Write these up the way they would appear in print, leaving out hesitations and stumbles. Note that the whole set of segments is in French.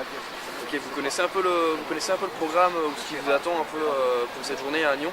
Ok, vous connaissez un peu le programme ou ce qui vous attend un peu pour cette journée à Nyon?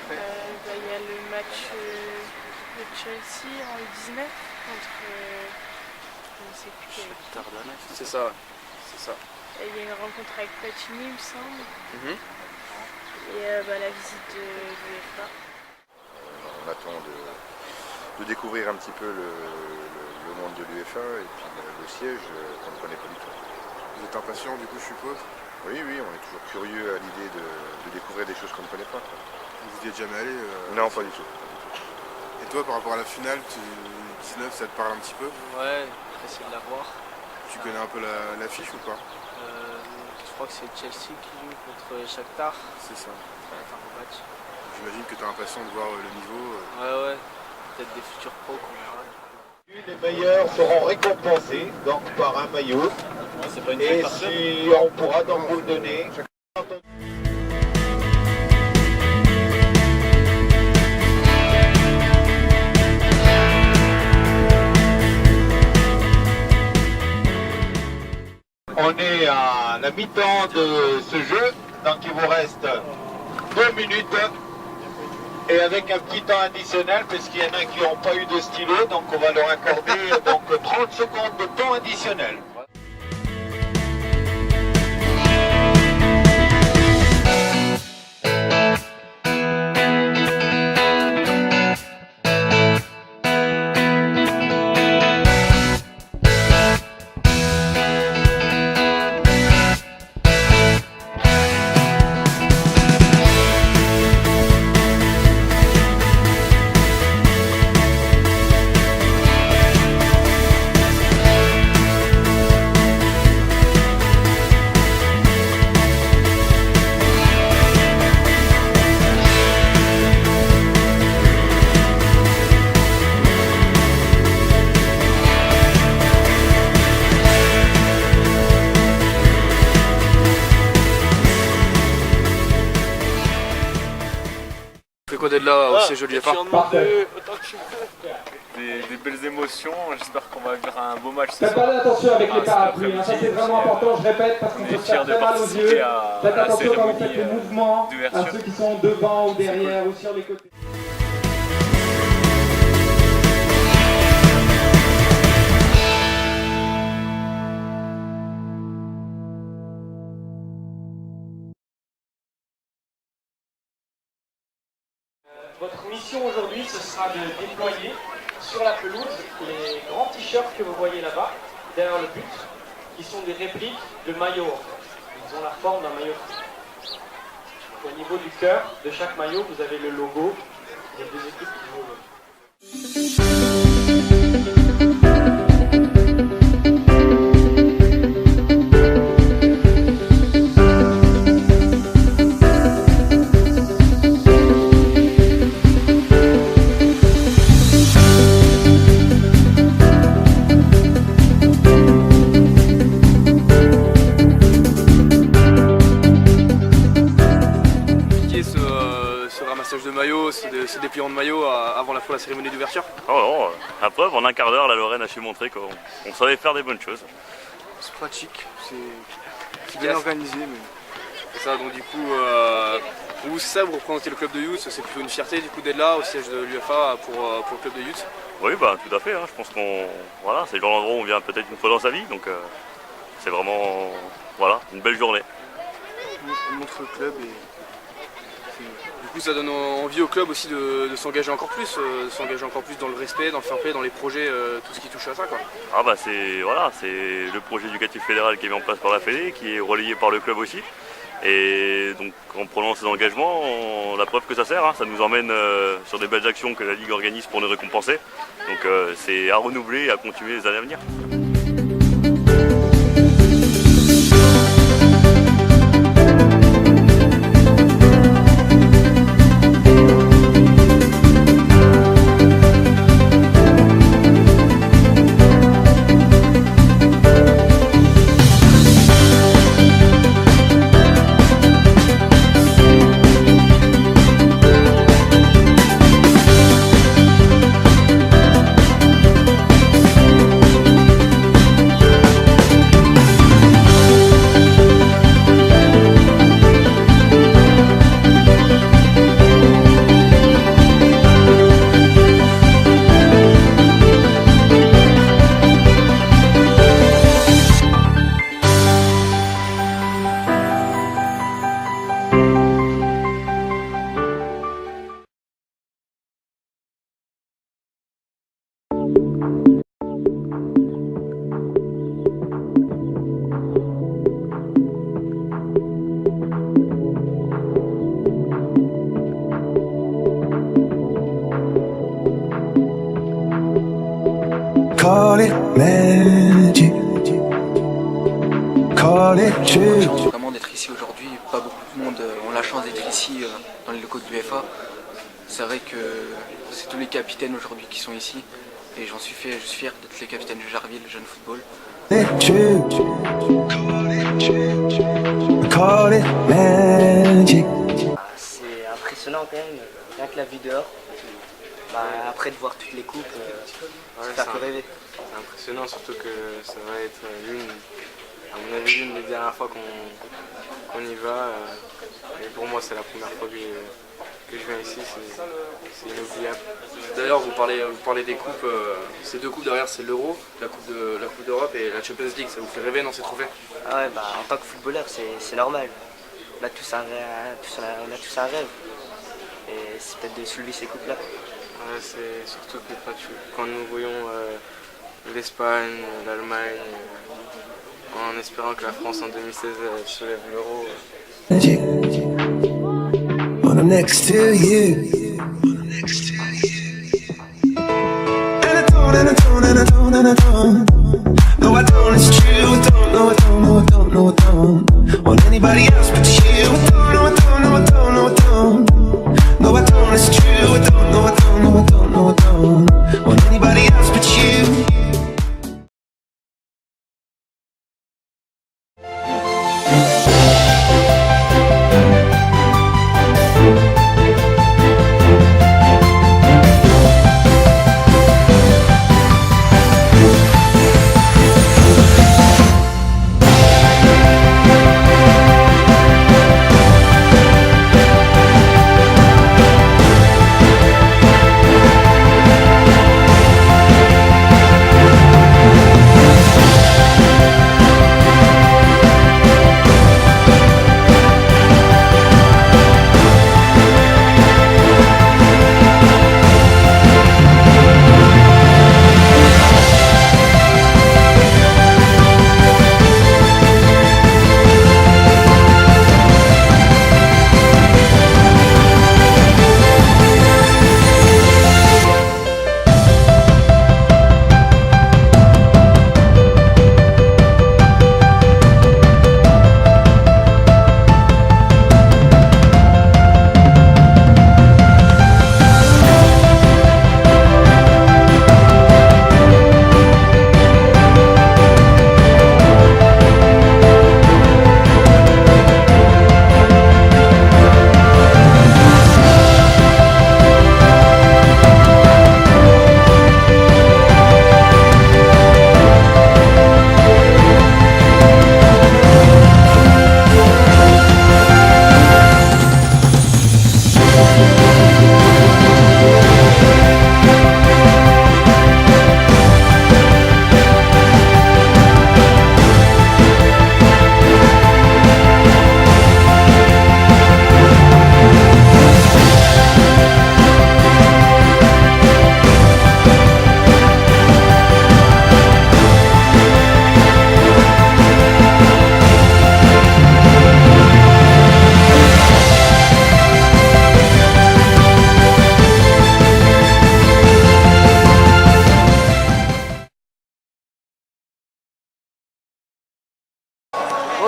Il y a le match de Chelsea en U19 contre je ne sais plus quel équipe. C'est ça, c'est ça. Et il y a une rencontre avec Platini, il me semble. Et la visite de l'UEFA. On attend de découvrir un petit peu le monde de l'UEFA et puis le siège qu'on ne connaît pas du tout. Vous êtes impatient du coup je suppose? Oui, on est toujours curieux à l'idée de découvrir des choses qu'on ne connaît pas. Vous y êtes jamais allé? Non, pas du tout. Et toi par rapport à la finale, 19, ça te parle un petit peu? Ouais, essayer de la voir. Tu connais un peu l'affiche ou pas? Je crois que c'est Chelsea qui joue contre Shakhtar. C'est ça. Match. J'imagine que tu es impatient de voir le niveau. Ouais, peut-être des futurs pros qu'on verra. Les meilleurs seront récompensés donc par un maillot. Et si on pourra donc vous le donner. On est à la mi-temps de ce jeu, donc il vous reste 2 minutes. Et avec un petit temps additionnel, parce qu'il y en a qui n'ont pas eu de stylo, donc on va leur accorder donc 30 secondes de temps additionnel. Tu fais quoi d'être là au siège de l'UEFA? Des belles émotions, j'espère qu'on va vivre un beau match ce Faites soir. attention avec les parapluies, ça c'est vraiment important, je répète, parce qu'on peut se faire très mal aux yeux. Faites attention quand vous faites les mouvements, à ceux qui sont devant ou derrière ou sur les côtés. Votre mission aujourd'hui, ce sera de déployer sur la pelouse les grands t-shirts que vous voyez là-bas, derrière le but, qui sont des répliques de maillots en fait. Ils ont la forme d'un maillot. Au niveau du cœur de chaque maillot, vous avez le logo des deux équipes qui jouent au logo. Ce ramassage de maillots, ce dépliant de maillots avant la cérémonie d'ouverture? Oh non, à preuve, en un quart d'heure, la Lorraine a su montrer qu'on savait faire des bonnes choses. C'est pratique, c'est bien organisé. Mais... C'est ça, donc du coup, vous représentez le club de youth, c'est plutôt une fierté du coup d'être là au siège de l'UEFA pour le club de youth? Oui, bah tout à fait, je pense c'est le genre d'endroit où on vient peut-être une fois dans sa vie, donc c'est vraiment une belle journée. On montre le club et du coup ça donne envie au club aussi de s'engager encore plus, dans le respect, dans le fair play, dans les projets, tout ce qui touche à ça quoi. Ah bah c'est le projet éducatif fédéral qui est mis en place par la Fédé, qui est relayé par le club aussi. Et donc en prenant ces engagements, la preuve que ça sert, ça nous emmène sur des belles actions que la Ligue organise pour nous récompenser. Donc c'est à renouveler et à continuer les années à venir. Call it magic. Call it true. J'ai chance vraiment d'être ici aujourd'hui. Pas beaucoup de monde ont la chance d'être ici dans les locaux de l'UEFA. C'est vrai que c'est tous les capitaines aujourd'hui qui sont ici. Et je suis fier d'être les capitaines de Jarville, jeune football. C'est impressionnant quand même, rien que la vue dehors. Après de voir toutes les coupes, ça fait que rêver. C'est impressionnant, surtout que ça va être à mon avis, l'une des dernières fois qu'on y va. Et pour moi, c'est la première fois que je viens ici, c'est inoubliable. D'ailleurs, vous parlez des coupes, ces deux coupes derrière, c'est l'Euro, la Coupe d'Europe et la Champions League. Ça vous fait rêver, non, ces trophées? Ah ouais, en tant que footballeur, c'est normal. On a tous un rêve. Et c'est peut-être de soulever ces coupes-là. Ouais, c'est surtout que quand nous voyons l'Espagne, l'Allemagne, en espérant que la France en 2016 soulève l'Euro. When I'm next to you. And I don't. No, I don't, it's true. I don't want anybody else but you. I don't. No, I don't, it's true. I don't want anybody else but you.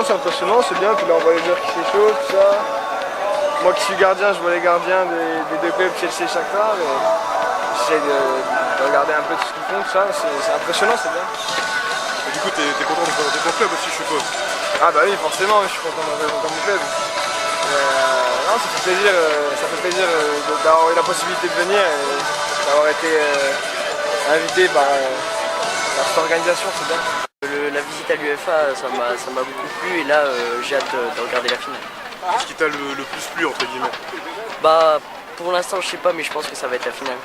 C'est impressionnant, c'est bien, puis là on voit les joueurs qui s'échauffent, tout ça. Moi qui suis gardien, je vois les gardiens des deux clubs Chelsea et Shakhtar, et j'essaie de regarder un peu tout ce qu'ils font, tout ça, c'est impressionnant, c'est bien. Et du coup, t'es content de représenter ton club aussi, je suppose? Ah bah oui, forcément, je suis content de représenter mon club. Non, ça fait plaisir d'avoir eu la possibilité de venir et d'avoir été invité par cette organisation, c'est bien. La visite à l'UEFA, ça m'a beaucoup plu et là j'ai hâte de regarder la finale. Qu'est-ce qui t'a le plus plu entre guillemets? Pour l'instant je sais pas, mais je pense que ça va être la finale.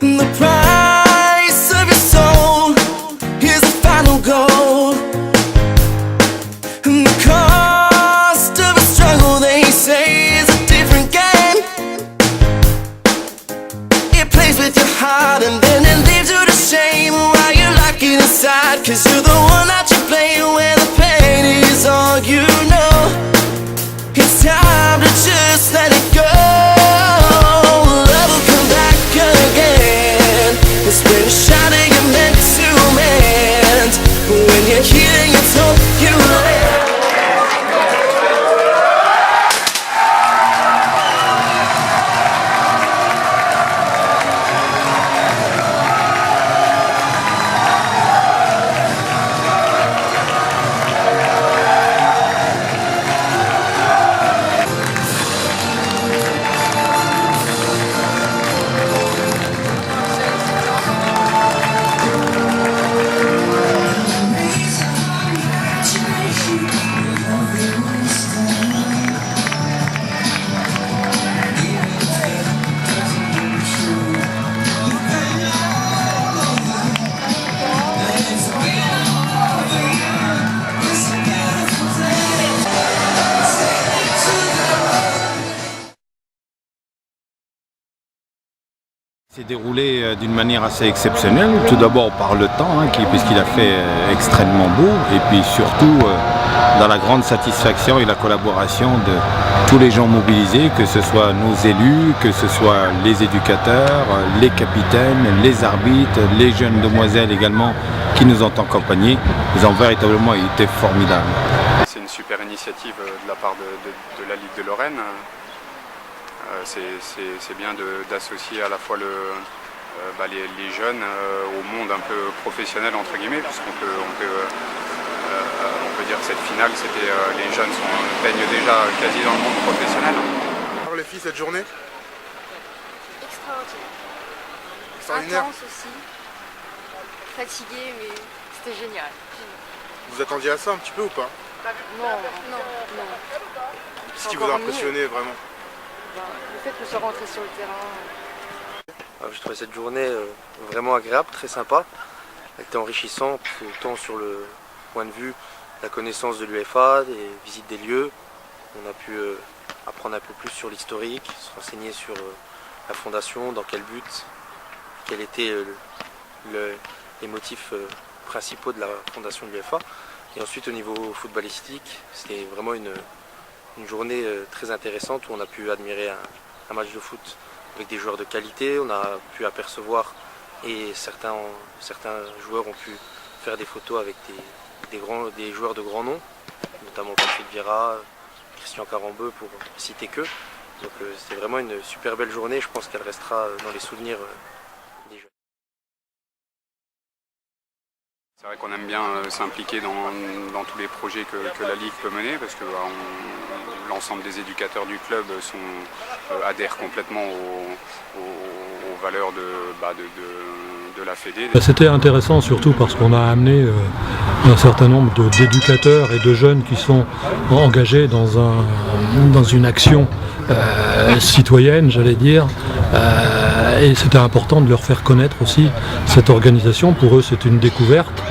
The price of your soul is the final goal. And the cost of a struggle, they say, is a different game. It plays with your heart and then it leaves you to shame. Why you lock it inside, 'cause you're the one that you play. C'est déroulé d'une manière assez exceptionnelle, tout d'abord par le temps, puisqu'il a fait extrêmement beau, et puis surtout dans la grande satisfaction et la collaboration de tous les gens mobilisés, que ce soit nos élus, que ce soit les éducateurs, les capitaines, les arbitres, les jeunes demoiselles également qui nous ont accompagnés. Ils ont véritablement été formidables. C'est une super initiative de la part de la Ligue de Lorraine. C'est bien d'associer à la fois les jeunes au monde un peu professionnel entre guillemets, puisqu'on peut dire que cette finale, les jeunes baignent déjà quasi dans le monde professionnel. Alors les filles, cette journée Extraordinaire. Intense aussi. Fatigué, mais c'était génial. Vous attendiez à ça un petit peu ou pas? Non. Ce qui vous a impressionné vraiment? Le fait que je sois rentré sur le terrain. Je trouvais cette journée vraiment agréable, très sympa. Elle était enrichissante, autant sur le point de vue de la connaissance de l'UEFA, des visites des lieux. On a pu apprendre un peu plus sur l'historique, se renseigner sur la fondation, dans quel but, quels étaient les motifs principaux de la fondation de l'UEFA. Et ensuite au niveau footballistique, c'était vraiment une journée très intéressante où on a pu admirer un match de foot avec des joueurs de qualité. On a pu apercevoir et certains joueurs ont pu faire des photos avec des joueurs de grands noms, notamment Patrick Vieira, Christian Carambeu pour citer qu'eux. Donc c'était vraiment une super belle journée, je pense qu'elle restera dans les souvenirs des jeunes. C'est vrai qu'on aime bien s'impliquer dans tous les projets que la Ligue peut mener, parce que l'ensemble des éducateurs du club adhèrent complètement aux valeurs de la Fédé. C'était intéressant surtout parce qu'on a amené un certain nombre d'éducateurs et de jeunes qui sont engagés dans une action citoyenne, j'allais dire. Et c'était important de leur faire connaître aussi cette organisation. Pour eux, c'est une découverte,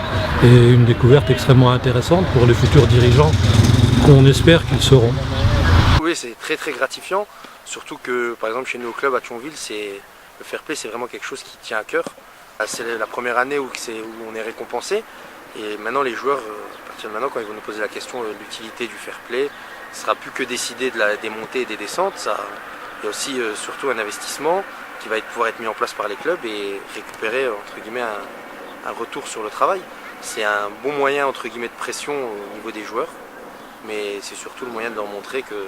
et une découverte extrêmement intéressante pour les futurs dirigeants qu'on espère qu'ils seront. Oui, c'est très très gratifiant, surtout que par exemple chez nous au club à Thionville, le fair play c'est vraiment quelque chose qui tient à cœur. C'est la première année où on est récompensé, et maintenant les joueurs, à partir de maintenant, quand ils vont nous poser la question de l'utilité du fair play, ce ne sera plus que décider des montées et des descentes. Il y a aussi surtout un investissement qui va pouvoir être mis en place par les clubs et récupérer entre guillemets un retour sur le travail. C'est un bon moyen entre guillemets de pression au niveau des joueurs, mais c'est surtout le moyen de leur montrer que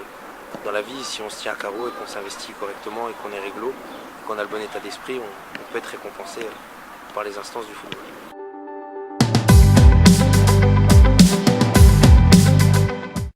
dans la vie, si on se tient à carreau et qu'on s'investit correctement et qu'on est réglo, qu'on a le bon état d'esprit, on peut être récompensé par les instances du football.